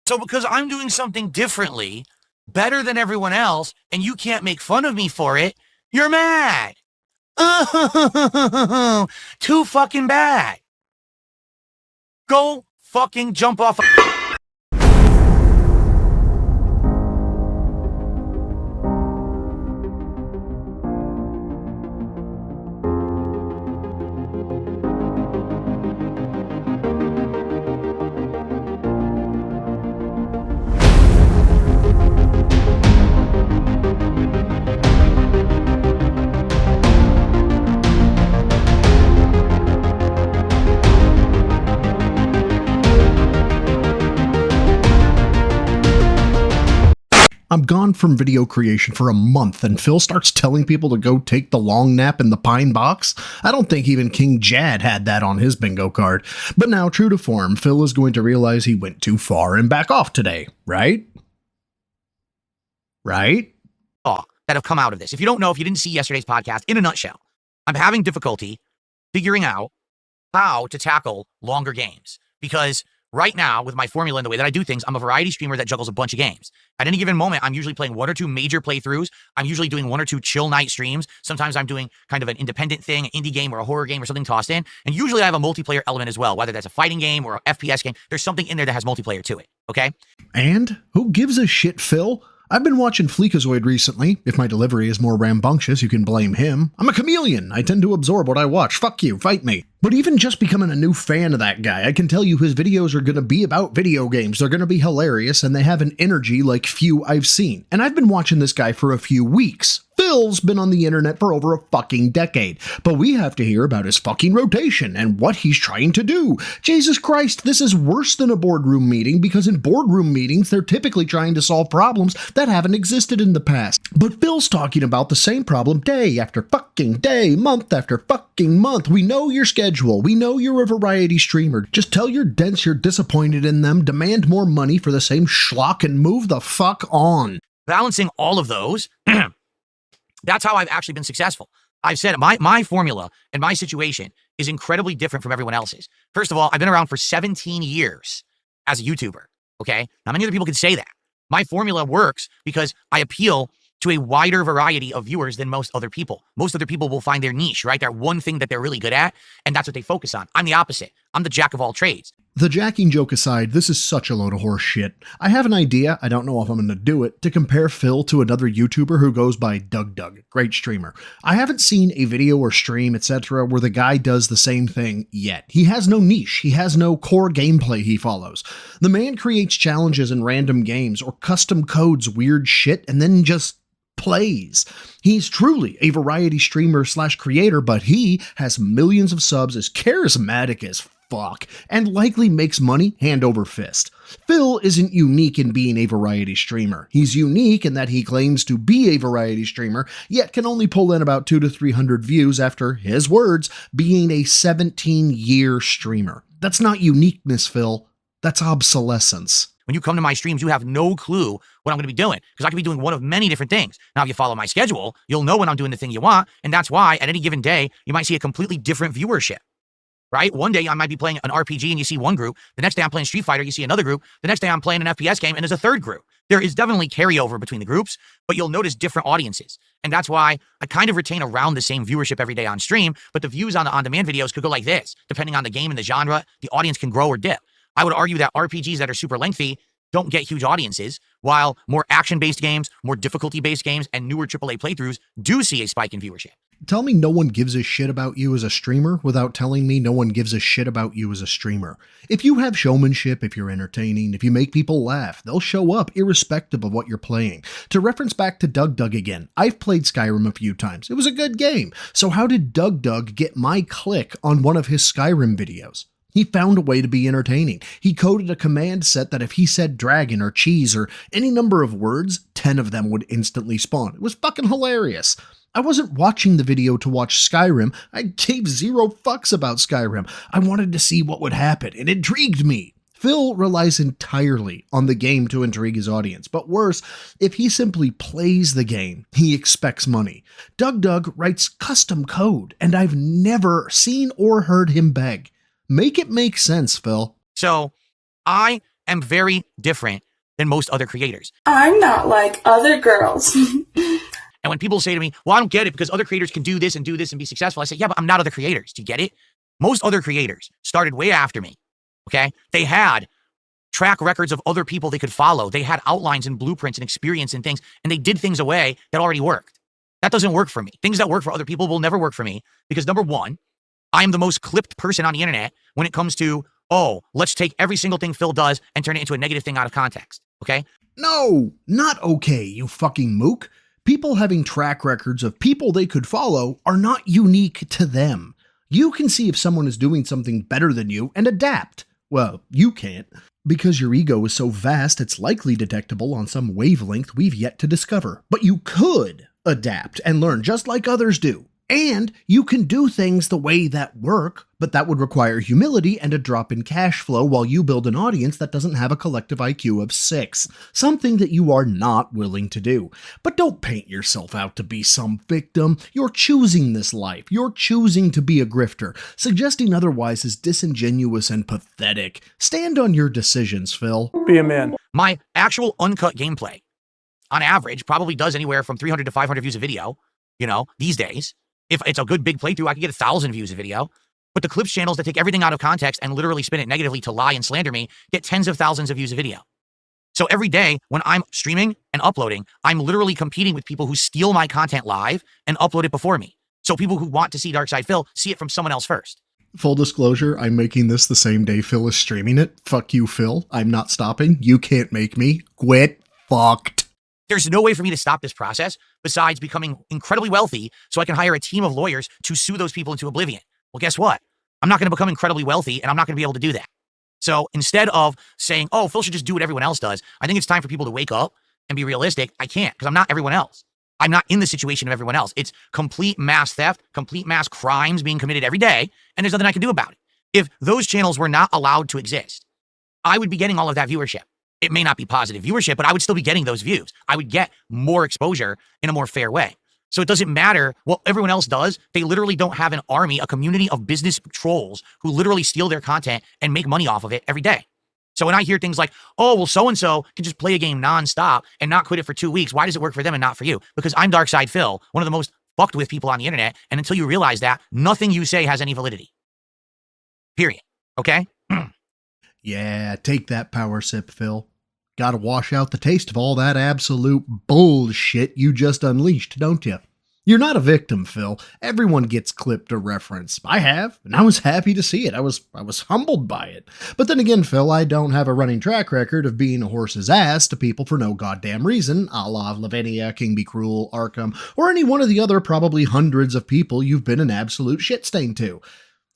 So because I'm doing something differently, better than everyone else, and you can't make fun of me for it, you're mad. Too fucking bad. Go fucking jump off a I'm gone from video creation for a month and Phil starts telling people to go take the long nap in the pine box? I don't think even King Jad had that on his bingo card. But now, true to form, Phil is going to realize he went too far and back off today, right? Right? that have come out of this. If you don't know, if you didn't see yesterday's podcast, in a nutshell, I'm having difficulty figuring out how to tackle longer games because right now, with my formula and the way that I do things, I'm a variety streamer that juggles a bunch of games. At any given moment, I'm usually playing 1 or 2 major playthroughs. I'm usually doing 1 or 2 chill night streams. Sometimes I'm doing kind of an independent thing, an indie game or a horror game or something tossed in. And usually I have a multiplayer element as well, whether that's a fighting game or an FPS game. There's something in there that has multiplayer to it, okay? And who gives a shit, Phil? I've been watching Fleekazoid recently. If my delivery is more rambunctious, you can blame him. I'm a chameleon. I tend to absorb what I watch. Fuck you. Fight me. But even just becoming a new fan of that guy, I can tell you his videos are going to be about video games. They're going to be hilarious, and they have an energy like few I've seen. And I've been watching this guy for a few weeks. Phil's been on the internet for over a fucking decade, but we have to hear about his fucking rotation and what he's trying to do. Jesus Christ, this is worse than a boardroom meeting because in boardroom meetings, they're typically trying to solve problems that haven't existed in the past. But Phil's talking about the same problem day after fucking day, month after fucking month. We know your schedule. We know you're a variety streamer. Just tell your dents you're disappointed in them, demand more money for the same schlock, and move the fuck on. Balancing all of those, that's how I've actually been successful. I've said my formula and my situation is incredibly different from everyone else's. First of all, I've been around for 17 years as a YouTuber, okay? Not many other people can say that. My formula works because I appeal to a wider variety of viewers than most other people. Most other people will find their niche, right? That one thing that they're really good at, and that's what they focus on. I'm the opposite. I'm the jack of all trades. The jacking joke aside, this is such a load of horse shit. I have an idea, I don't know if I'm going to do it, to compare Phil to another YouTuber who goes by Doug. Great streamer. I haven't seen a video or stream, etc. where the guy does the same thing yet. He has no niche. He has no core gameplay he follows. The man creates challenges in random games or custom codes weird shit and then just plays. He's truly a variety streamer / creator, but he has millions of subs, is charismatic as fuck, and likely makes money hand over fist. Phil isn't unique in being a variety streamer. He's unique in that he claims to be a variety streamer, yet can only pull in about 200 to 300 views after, his words, being a 17-year streamer. That's not uniqueness, Phil. That's obsolescence. When you come to my streams, you have no clue what I'm going to be doing because I could be doing one of many different things. Now, if you follow my schedule, you'll know when I'm doing the thing you want, and that's why at any given day, you might see a completely different viewership, right? One day I might be playing an RPG and you see one group. The next day I'm playing Street Fighter, you see another group. The next day I'm playing an FPS game and there's a third group. There is definitely carryover between the groups, but you'll notice different audiences. And that's why I kind of retain around the same viewership every day on stream, but the views on the on-demand videos could go like this. Depending on the game and the genre, the audience can grow or dip. I would argue that RPGs that are super lengthy don't get huge audiences, while more action-based games, more difficulty-based games, and newer AAA playthroughs do see a spike in viewership. Tell me no one gives a shit about you as a streamer without telling me no one gives a shit about you as a streamer. If you have showmanship, if you're entertaining, if you make people laugh, they'll show up irrespective of what you're playing. To reference back to Doug again, I've played Skyrim a few times. It was a good game. So how did Doug get my click on one of his Skyrim videos? He found a way to be entertaining. He coded a command set that if he said dragon or cheese or any number of words, 10 of them would instantly spawn. It was fucking hilarious. I wasn't watching the video to watch Skyrim. I gave 0 fucks about Skyrim. I wanted to see what would happen. It intrigued me. Phil relies entirely on the game to intrigue his audience, but worse, if he simply plays the game, he expects money. Doug writes custom code, and I've never seen or heard him beg. Make it make sense, Phil. So I am very different than most other creators. I'm not like other girls. And when people say to me, well, I don't get it because other creators can do this and be successful. I say, yeah, but I'm not other creators. Do you get it? Most other creators started way after me. Okay. They had track records of other people they could follow. They had outlines and blueprints and experience and things, and they did things away that already worked. That doesn't work for me. Things that work for other people will never work for me because number one, I am the most clipped person on the internet when it comes to, oh, let's take every single thing Phil does and turn it into a negative thing out of context. Okay. No, not okay, you fucking mook. People having track records of people they could follow are not unique to them. You can see if someone is doing something better than you and adapt. Well, you can't. Because your ego is so vast, it's likely detectable on some wavelength we've yet to discover. But you could adapt and learn just like others do. And you can do things the way that work, but that would require humility and a drop in cash flow while you build an audience that doesn't have a collective IQ of 6, something that you are not willing to do. But don't paint yourself out to be some victim. You're choosing this life. You're choosing to be a grifter. Suggesting otherwise is disingenuous and pathetic. Stand on your decisions, Phil. Be a man. My actual uncut gameplay, on average, probably does anywhere from 300 to 500 views a video, these days. If it's a good big playthrough, I can get 1,000 views a video. But the clips channels that take everything out of context and literally spin it negatively to lie and slander me get tens of thousands of views a video. So every day when I'm streaming and uploading, I'm literally competing with people who steal my content live and upload it before me. So people who want to see Darkside Phil see it from someone else first. Full disclosure, I'm making this the same day Phil is streaming it. Fuck you, Phil. I'm not stopping. You can't make me. Quit. Fucked. There's no way for me to stop this process besides becoming incredibly wealthy so I can hire a team of lawyers to sue those people into oblivion. Well, guess what? I'm not going to become incredibly wealthy and I'm not going to be able to do that. So instead of saying, oh, Phil should just do what everyone else does, I think it's time for people to wake up and be realistic. I can't because I'm not everyone else. I'm not in the situation of everyone else. It's complete mass theft, complete mass crimes being committed every day, and there's nothing I can do about it. If those channels were not allowed to exist, I would be getting all of that viewership. It may not be positive viewership, but I would still be getting those views. I would get more exposure in a more fair way. So it doesn't matter what everyone else does. They literally don't have an army, a community of business trolls who literally steal their content and make money off of it every day. So when I hear things like, oh, well, so-and-so can just play a game nonstop and not quit it for 2 weeks, why does it work for them and not for you? Because I'm Darkside Phil, one of the most fucked with people on the internet. And until you realize that, nothing you say has any validity. Period. Okay? Yeah, take that power sip, Phil. Gotta wash out the taste of all that absolute bullshit you just unleashed, don't you? You're not a victim, Phil. Everyone gets clipped or referenced. I have, and I was happy to see it. I was humbled by it. But then again, Phil, I don't have a running track record of being a horse's ass to people for no goddamn reason, a la Lavinia, King Be Cruel, Arkham, or any one of the other probably hundreds of people you've been an absolute shit stain to.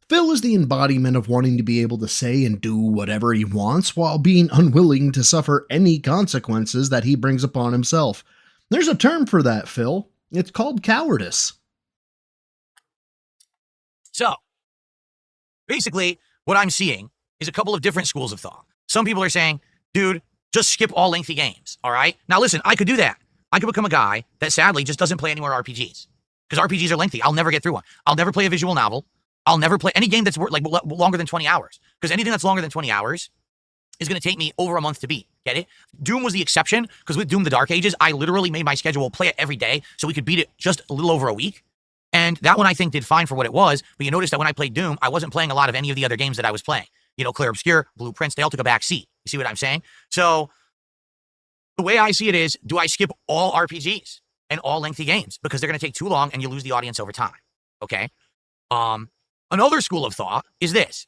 Phil is the embodiment of wanting to be able to say and do whatever he wants while being unwilling to suffer any consequences that he brings upon himself. There's a term for that, Phil. It's called cowardice. So, basically, what I'm seeing is a couple of different schools of thought. Some people are saying, dude, just skip all lengthy games, all right? Now listen, I could do that. I could become a guy that sadly just doesn't play any more RPGs. Because RPGs are lengthy. I'll never get through one. I'll never play a visual novel. I'll never play any game that's longer than 20 hours. Because anything that's longer than 20 hours is going to take me over a month to beat. Get it? Doom was the exception, because with Doom the Dark Ages, I literally made my schedule play it every day so we could beat it just a little over a week. And that one I think did fine for what it was, but you notice that when I played Doom, I wasn't playing a lot of any of the other games that I was playing. Clear Obscure, Blueprints, they all took a back seat. You see what I'm saying? So the way I see it is, do I skip all RPGs and all lengthy games? Because they're going to take too long and you lose the audience over time. Okay? Another school of thought is this.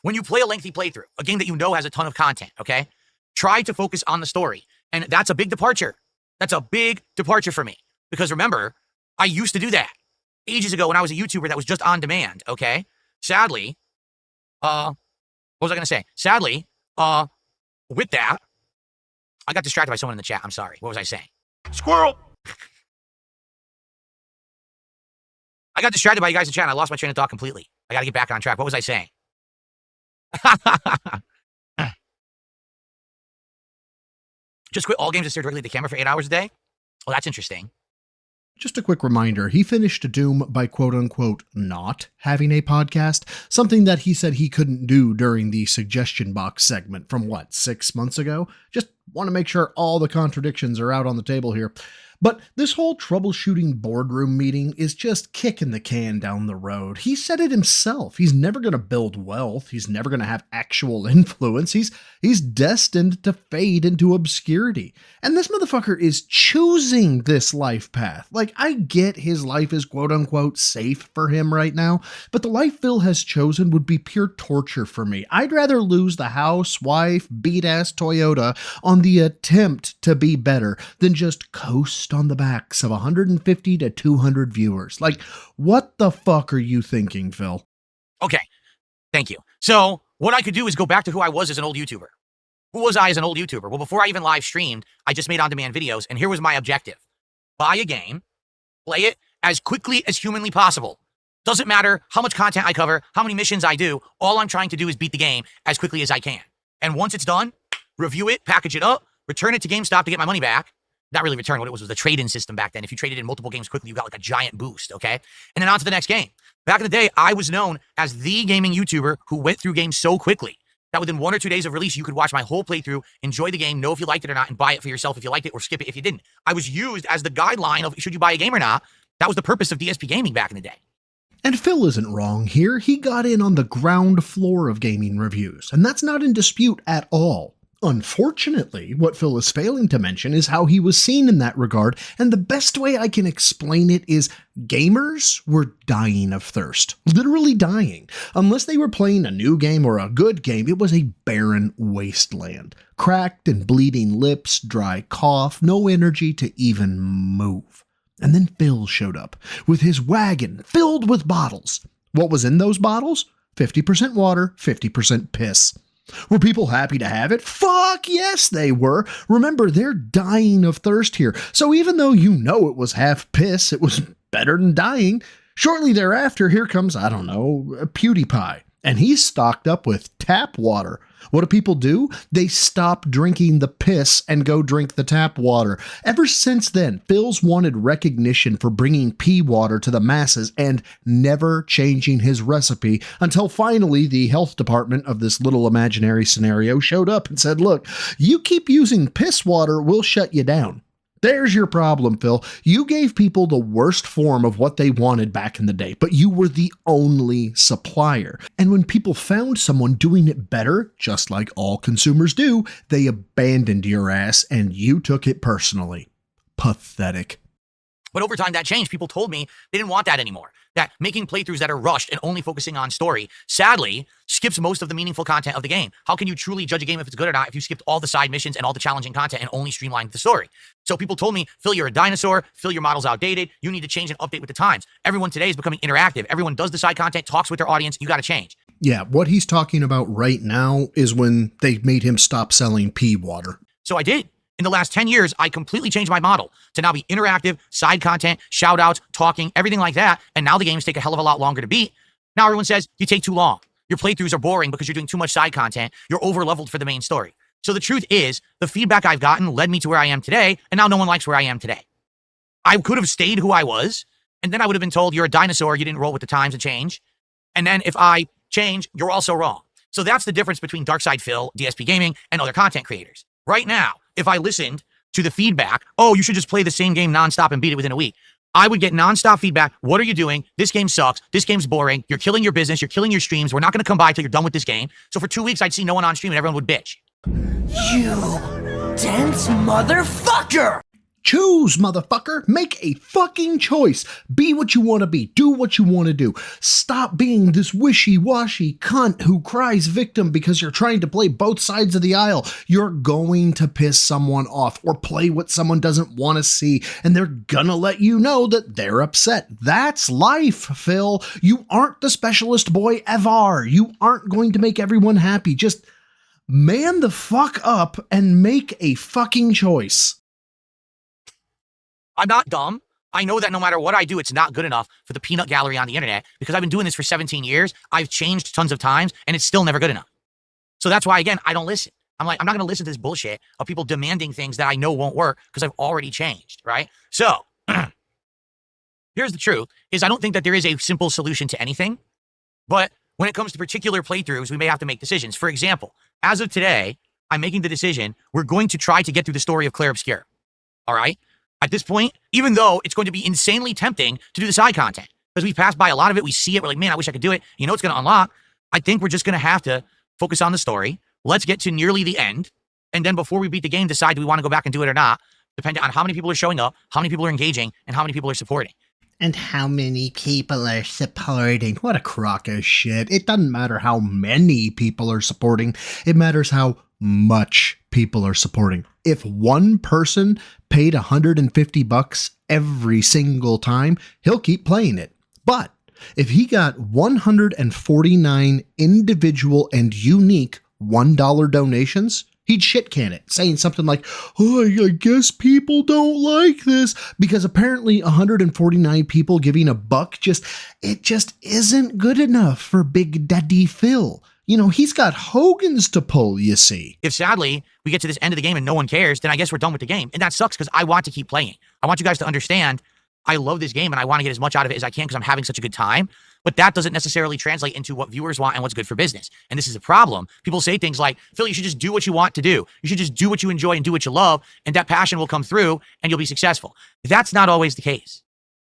When you play a lengthy playthrough, a game that you know has a ton of content, okay? Try to focus on the story. And that's a big departure. That's a big departure for me. Because remember, I used to do that ages ago when I was a YouTuber that was just on demand, okay? Sadly, what was I going to say? Sadly, with that, I got distracted by someone in the chat. I'm sorry. What was I saying? Squirrel! I got distracted by you guys in chat and I lost my train of thought completely. I got to get back on track. What was I saying? Just quit all games and stare directly at the camera for 8 hours a day? Well, that's interesting. Just a quick reminder, he finished Doom by quote-unquote not having a podcast, something that he said he couldn't do during the suggestion box segment from, 6 months ago? Just want to make sure all the contradictions are out on the table here. But this whole troubleshooting boardroom meeting is just kicking the can down the road. He said it himself. He's never going to build wealth. He's never going to have actual influence. He's destined to fade into obscurity. And this motherfucker is choosing this life path. Like, I get his life is quote-unquote safe for him right now, but the life Phil has chosen would be pure torture for me. I'd rather lose the house, wife, beat-ass Toyota on the attempt to be better than just coast on the backs of 150 to 200 viewers. Like, what the fuck are you thinking, Phil? Okay, thank you. So what I could do is go back to who I was as an old YouTuber. Who was I as an old YouTuber? Well, before I even live streamed, I just made on-demand videos, and here was my objective. Buy a game, play it as quickly as humanly possible. Doesn't matter how much content I cover, how many missions I do, all I'm trying to do is beat the game as quickly as I can. And once it's done, review it, package it up, return it to GameStop to get my money back. Not really return, what it was the trade-in system back then. If you traded in multiple games quickly, you got like a giant boost, okay? And then on to the next game. Back in the day, I was known as the gaming YouTuber who went through games so quickly that within 1 or 2 days of release, you could watch my whole playthrough, enjoy the game, know if you liked it or not, and buy it for yourself if you liked it or skip it if you didn't. I was used as the guideline of should you buy a game or not. That was the purpose of DSP Gaming back in the day. And Phil isn't wrong here. He got in on the ground floor of gaming reviews, and that's not in dispute at all. Unfortunately, what Phil is failing to mention is how he was seen in that regard, and the best way I can explain it is gamers were dying of thirst. Literally dying. Unless they were playing a new game or a good game, it was a barren wasteland. Cracked and bleeding lips, dry cough, no energy to even move. And then Phil showed up, with his wagon filled with bottles. What was in those bottles? 50% water, 50% piss. Were people happy to have it? Fuck yes, they were. Remember, they're dying of thirst here. So even though you know it was half piss, it was better than dying. Shortly thereafter, here comes, PewDiePie. And he's stocked up with tap water. What do people do? They stop drinking the piss and go drink the tap water. Ever since then, Phil's wanted recognition for bringing pee water to the masses and never changing his recipe until finally the health department of this little imaginary scenario showed up and said, look, you keep using piss water, we'll shut you down. There's your problem, Phil. You gave people the worst form of what they wanted back in the day, but you were the only supplier. And when people found someone doing it better, just like all consumers do, they abandoned your ass and you took it personally. Pathetic. But over time, that changed. People told me they didn't want that anymore. That making playthroughs that are rushed and only focusing on story, sadly, skips most of the meaningful content of the game. How can you truly judge a game if it's good or not if you skipped all the side missions and all the challenging content and only streamlined the story? So people told me, Phil, you're a dinosaur. Phil, your model's outdated. You need to change and update with the times. Everyone today is becoming interactive. Everyone does the side content, talks with their audience. You got to change. Yeah, what he's talking about right now is when they made him stop selling pee water. So I did. In the last 10 years, I completely changed my model to now be interactive, side content, shout outs, talking, everything like that. And now the games take a hell of a lot longer to beat. Now everyone says you take too long. Your playthroughs are boring because you're doing too much side content. You're over leveled for the main story. So the truth is the feedback I've gotten led me to where I am today. And now no one likes where I am today. I could have stayed who I was. And then I would have been told you're a dinosaur. You didn't roll with the times and change. And then if I change, you're also wrong. So that's the difference between Darkside Phil, DSP Gaming, and other content creators. Right now, if I listened to the feedback, oh, you should just play the same game nonstop and beat it within a week, I would get nonstop feedback. What are you doing? This game sucks. This game's boring. You're killing your business. You're killing your streams. We're not going to come by till you're done with this game. So for 2 weeks, I'd see no one on stream and everyone would bitch. You dense motherfucker! Choose, motherfucker. Make a fucking choice. Be what you want to be. Do what you want to do. Stop being this wishy-washy cunt who cries victim because you're trying to play both sides of the aisle. You're going to piss someone off or play what someone doesn't want to see, and they're gonna let you know that they're upset. That's life, Phil. You aren't the specialist boy ever. You aren't going to make everyone happy. Just man the fuck up and make a fucking choice. I'm not dumb. I know that no matter what I do, it's not good enough for the peanut gallery on the internet because I've been doing this for 17 years. I've changed tons of times and it's still never good enough. So that's why, again, I don't listen. I'm not going to listen to this bullshit of people demanding things that I know won't work because I've already changed, right? So Here's the truth, is I don't think that there is a simple solution to anything. But when it comes to particular playthroughs, we may have to make decisions. For example, as of today, I'm making the decision, we're going to try to get through the story of Claire Obscure. All right? At this point, even though it's going to be insanely tempting to do the side content, because we've passed by a lot of it, we see it, we're like, man, I wish I could do it. You know it's going to unlock. I think we're just going to have to focus on the story. Let's get to nearly the end. And then before we beat the game, decide do we want to go back and do it or not, depending on how many people are showing up, how many people are engaging, and how many people are supporting. And how many people are supporting. What a crock of shit. It doesn't matter how many people are supporting. It matters how much people are supporting. If one person paid $150 every single time, he'll keep playing it. But if he got 149 individual and unique $1 donations, he'd shit can it, saying something like, oh, I guess people don't like this, because apparently 149 people giving $1 it just isn't good enough for Big Daddy Phil. You know, he's got Hogan's to pull, you see. If sadly we get to this end of the game and no one cares, then I guess we're done with the game. And that sucks because I want to keep playing. I want you guys to understand I love this game and I want to get as much out of it as I can because I'm having such a good time. But that doesn't necessarily translate into what viewers want and what's good for business. And this is a problem. People say things like, Phil, you should just do what you want to do. You should just do what you enjoy and do what you love, and that passion will come through and you'll be successful. That's not always the case.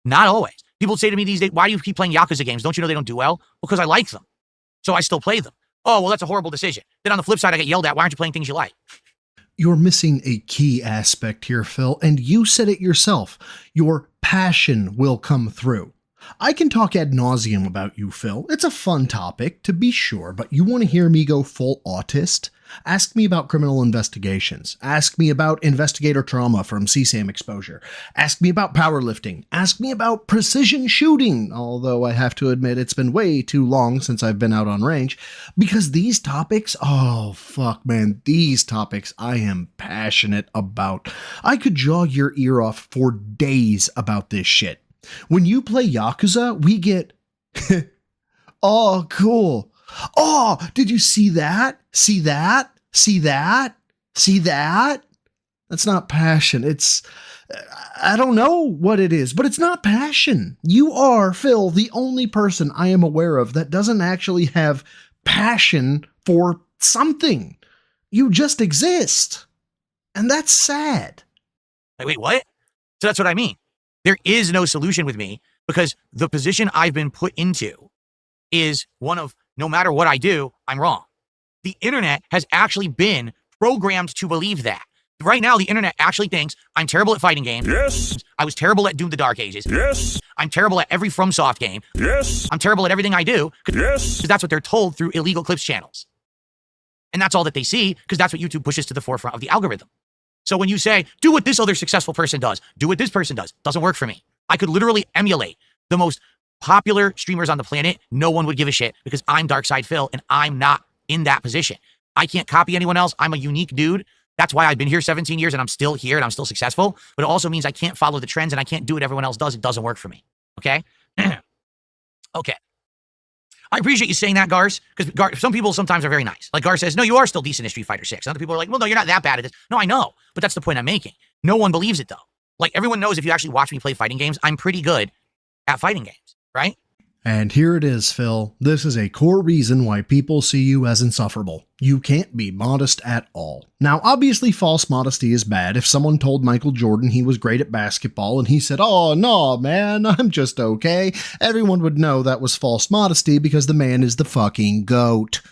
Not always. People say to me these days, why do you keep playing Yakuza games? Don't you know they don't do well? Well, because I like them. So I still play them. Oh, well, that's a horrible decision. Then on the flip side, I get yelled at. Why aren't you playing things you like? You're missing a key aspect here, Phil, and you said it yourself. Your passion will come through. I can talk ad nauseum about you, Phil. It's a fun topic, to be sure, but you want to hear me go full autist? Ask me about criminal investigations. Ask me about investigator trauma from CSAM exposure. Ask me about powerlifting. Ask me about precision shooting, although I have to admit it's been way too long since I've been out on range, because these topics, oh fuck man, these topics I am passionate about. I could jaw your ear off for days about this shit. When you play Yakuza, we get, oh, cool. Oh, did you see that? See that? See that? See that? That's not passion. It's, I don't know what it is, but it's not passion. You are, Phil, the only person I am aware of that doesn't actually have passion for something. You just exist. And that's sad. Wait, what? So that's what I mean. There is no solution with me because the position I've been put into is one of no matter what I do, I'm wrong. The internet has actually been programmed to believe that. Right now, the internet actually thinks I'm terrible at fighting games. Yes. I was terrible at Doom the Dark Ages. Yes. I'm terrible at every FromSoft game. Yes. I'm terrible at everything I do Yes. because that's what they're told through illegal clips channels. And that's all that they see because that's what YouTube pushes to the forefront of the algorithm. So when you say, do what this other successful person does, do what this person does, doesn't work for me. I could literally emulate the most popular streamers on the planet. No one would give a shit because I'm Darkside Phil and I'm not in that position. I can't copy anyone else. I'm a unique dude. That's why I've been here 17 years and I'm still here and I'm still successful. But it also means I can't follow the trends and I can't do what everyone else does. It doesn't work for me. Okay? Okay. I appreciate you saying that, Gars, because some people sometimes are very nice. Like Gars says, no, you are still decent at Street Fighter 6. And other people are like, well, no, you're not that bad at this. No, I know, but that's the point I'm making. No one believes it, though. Like, everyone knows if you actually watch me play fighting games, I'm pretty good at fighting games, right? And here it is, Phil. This is a core reason why people see you as insufferable. You can't be modest at all. Now, obviously, false modesty is bad. If someone told Michael Jordan he was great at basketball and he said, oh, no, man, I'm just okay, everyone would know that was false modesty because the man is the fucking GOAT.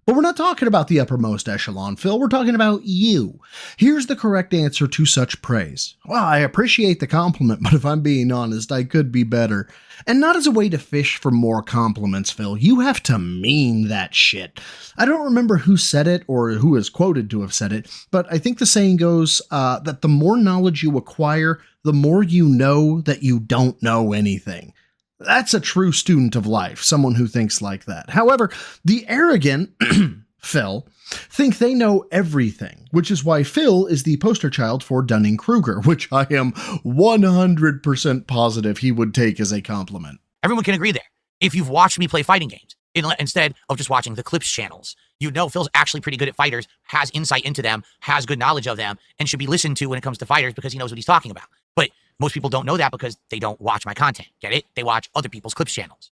But we're not talking about the uppermost echelon, Phil. We're talking about you. Here's the correct answer to such praise. Well, I appreciate the compliment, but if I'm being honest, I could be better. And not as a way to fish for more compliments, Phil. You have to mean that shit. I don't remember who said it or who is quoted to have said it, but I think the saying goes that the more knowledge you acquire, the more you know that you don't know anything. That's a true student of life, someone who thinks like that. However, the arrogant, Phil, think they know everything, which is why Phil is the poster child for Dunning-Kruger, which I am 100% positive he would take as a compliment. Everyone can agree there. If you've watched me play fighting games, instead of just watching the clips channels, you know Phil's actually pretty good at fighters, has insight into them, has good knowledge of them, and should be listened to when it comes to fighters because he knows what he's talking about. But Most people don't know that because they don't watch my content. Get it? They watch other people's clips channels.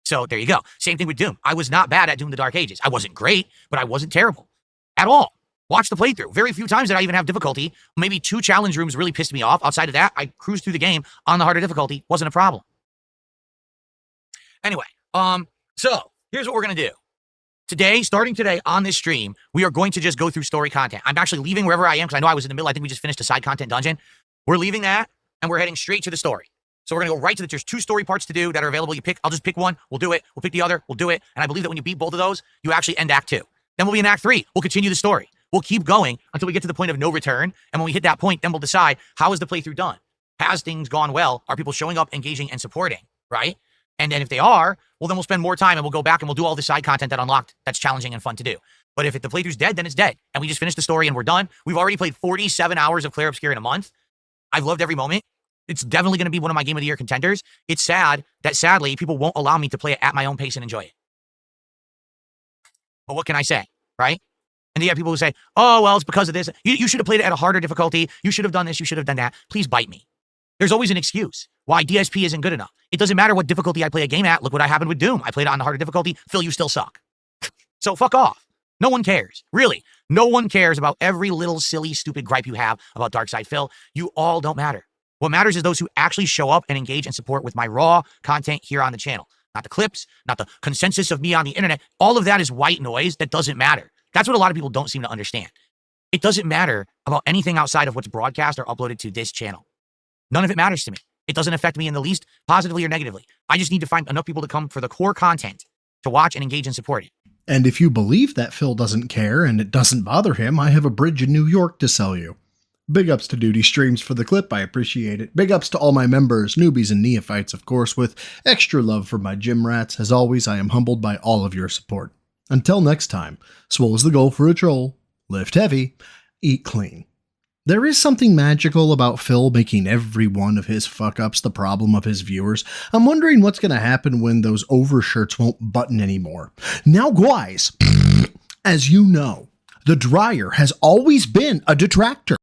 So there you go. Same thing with Doom. I was not bad at Doom the Dark Ages. I wasn't great, but I wasn't terrible at all. Watch the playthrough. Very few times did I even have difficulty. Maybe 2 challenge rooms really pissed me off. Outside of that, I cruised through the game on the harder difficulty. Wasn't a problem. Anyway, so here's what we're going to do. Today, starting today on this stream, we are going to just go through story content. I'm actually leaving wherever I am because I know I was in the middle. I think we just finished a side content dungeon. We're leaving that and we're heading straight to the story. So we're going to go right to there's 2 story parts to do that are available. I'll just pick one. We'll do it. We'll pick the other. We'll do it. And I believe that when you beat both of those, you actually end Act 2. Then we'll be in Act 3. We'll continue the story. We'll keep going until we get to the point of no return. And when we hit that point, then we'll decide, how is the playthrough done? Has things gone well? Are people showing up, engaging, and supporting, right? And then if they are, well, then we'll spend more time and we'll go back and we'll do all the side content that unlocked that's challenging and fun to do. But if the playthrough's dead, then it's dead. And we just finished the story and we're done. We've already played 47 hours of Clair Obscur in a month. I've loved every moment. It's definitely going to be one of my Game of the Year contenders. It's sad that sadly people won't allow me to play it at my own pace and enjoy it. But what can I say, right? And then you have people who say, oh, well, it's because of this. You should have played it at a harder difficulty. You should have done this. You should have done that. Please bite me. There's always an excuse why DSP isn't good enough. It doesn't matter what difficulty I play a game at. Look what happened with Doom. I played it on the harder difficulty. Phil, you still suck. So fuck off. No one cares. Really. No one cares about every little silly, stupid gripe you have about Darkside Phil. You all don't matter. What matters is those who actually show up and engage and support with my raw content here on the channel. Not the clips, not the consensus of me on the internet. All of that is white noise that doesn't matter. That's what a lot of people don't seem to understand. It doesn't matter about anything outside of what's broadcast or uploaded to this channel. None of it matters to me. It doesn't affect me in the least, positively or negatively. I just need to find enough people to come for the core content to watch and engage and support it. And if you believe that Phil doesn't care and it doesn't bother him, I have a bridge in New York to sell you. Big ups to Duty Streams for the clip, I appreciate it. Big ups to all my members, newbies and neophytes, of course, with extra love for my gym rats. As always, I am humbled by all of your support. Until next time, swole is the goal for a troll. Lift heavy, eat clean. There is something magical about Phil making every one of his fuck-ups the problem of his viewers. I'm wondering what's going to happen when those overshirts won't button anymore. Now, guys, as you know, the dryer has always been a detractor.